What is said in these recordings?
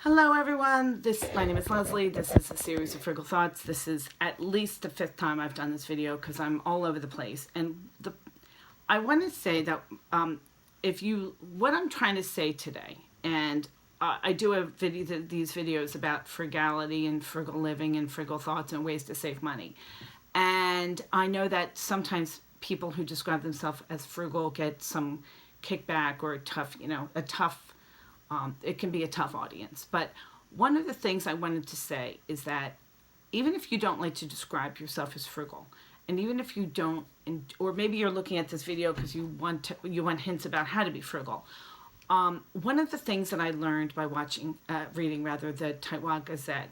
Hello everyone, my name is Leslie. This is a series of Frugal Thoughts. This is at least the 5th time I've done this video because I'm all over the place. And I want to say that what I'm trying to say today, and I do these videos about frugality and frugal living and frugal thoughts and ways to save money. And I know that sometimes people who describe themselves as frugal get some kickback or it can be a tough audience. But one of the things I wanted to say is that even if you don't like to describe yourself as frugal, and even if you don't, or maybe you're looking at this video because you want hints about how to be frugal. One of the things that I learned by reading the Taiwan Gazette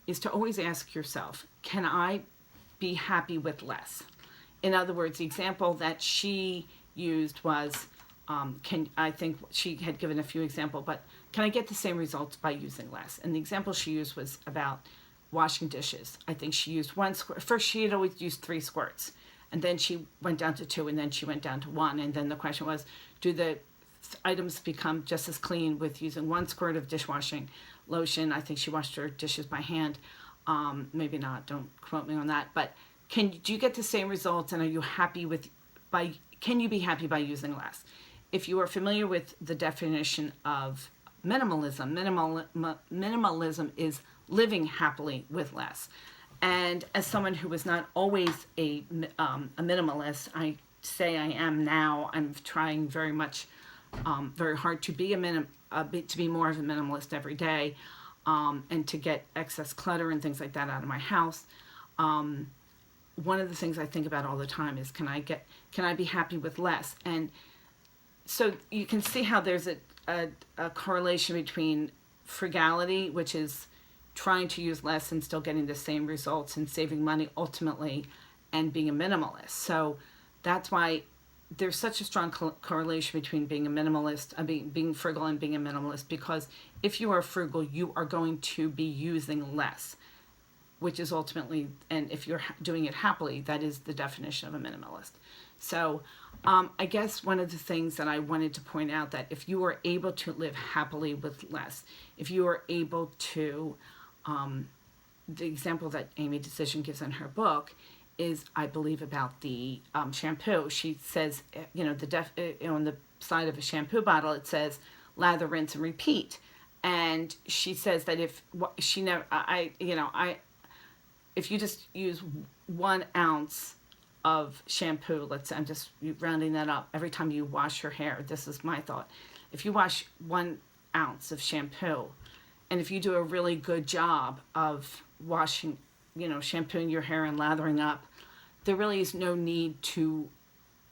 is to always ask yourself, can I be happy with less? In other words, the example that she used was, I think she had given a few examples, but can I get the same results by using less? And the example she used was about washing dishes. I think she used 1 squirt. First, she had always used 3 squirts, and then she went down to 2, and then she went down to 1. And then the question was, do the items become just as clean with using 1 squirt of dishwashing lotion? I think she washed her dishes by hand. Maybe not. Don't quote me on that. But do you get the same results? And are you happy can you be happy by using less? If you are familiar with the definition of minimalism, minimalism is living happily with less. And as someone who was not always a minimalist, I say I am now. I'm trying very hard to be more of a minimalist every day, and to get excess clutter and things like that out of my house. One of the things I think about all the time is, can I be happy with less? And so you can see how there's a correlation between frugality, which is trying to use less and still getting the same results and saving money ultimately, and being a minimalist. So that's why there's such a strong correlation between being a minimalist, being frugal and being a minimalist, because if you are frugal, you are going to be using less, which is ultimately, and if you're doing it happily, that is the definition of a minimalist. So I guess one of the things that I wanted to point out, that if you are able to live happily with less, if you are able to, the example that Amy Decision gives in her book is, I believe, about the shampoo. She says, on the side of a shampoo bottle, it says lather, rinse, and repeat. And she says that if you just use 1 ounce of shampoo, let's say, I'm just rounding that up, every time you wash your hair, this is my thought. If you wash 1 ounce of shampoo, and if you do a really good job of washing, shampooing your hair and lathering up, there really is no need to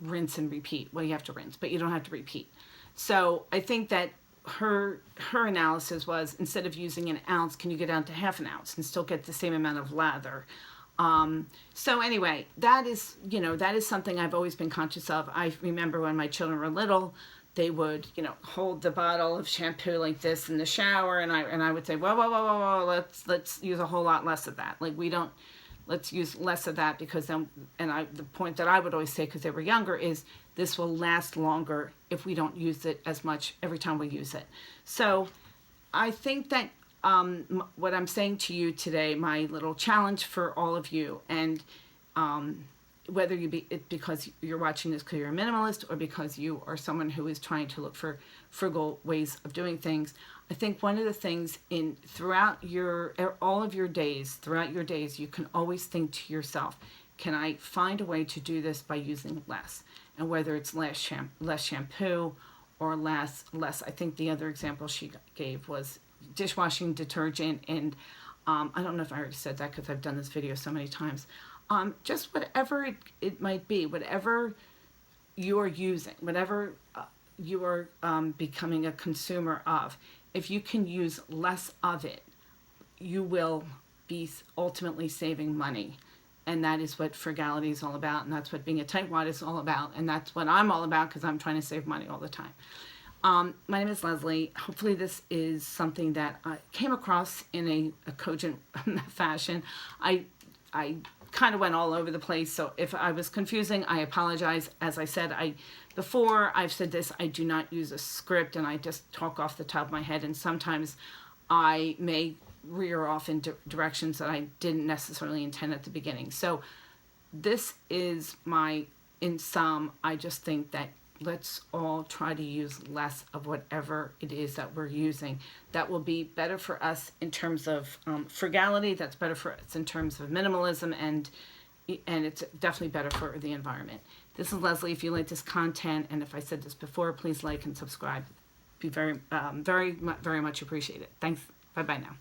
rinse and repeat. Well, you have to rinse, but you don't have to repeat. So I think that her analysis was, instead of using 1 ounce, can you get down to ½ ounce and still get the same amount of lather? So anyway, that is something I've always been conscious of. I remember when my children were little, they would, hold the bottle of shampoo like this in the shower, and I would say, whoa, let's use a whole lot less of that. Let's use less of that, because then, the point that I would always say, because they were younger, is this will last longer if we don't use it as much every time we use it. So I think that what I'm saying to you today, my little challenge for all of you, and whether because you're watching this because you're a minimalist, or because you are someone who is trying to look for frugal ways of doing things, I think one of the things throughout all of your days, you can always think to yourself, can I find a way to do this by using less? And whether it's less shampoo or less, I think the other example she gave was dishwashing detergent, and I don't know if I already said that because I've done this video so many times. Just whatever it might be, whatever you're using, whatever you are becoming a consumer of, if you can use less of it, you will be ultimately saving money. And that is what frugality is all about, and that's what being a tightwad is all about, and that's what I'm all about, because I'm trying to save money all the time. My name is Leslie. Hopefully this is something that I came across in a cogent fashion. I kind of went all over the place, so if I was confusing, I apologize. As I said, before I've said this, I do not use a script, and I just talk off the top of my head, and sometimes I may rear off in directions that I didn't necessarily intend at the beginning. So this is in sum, I just think that let's all try to use less of whatever it is that we're using. That will be better for us in terms of frugality. That's better for us in terms of minimalism, and it's definitely better for the environment. This is Leslie. If you like this content, and if I said this before, please like and subscribe. Be very, very much appreciated. Thanks. Bye-bye now.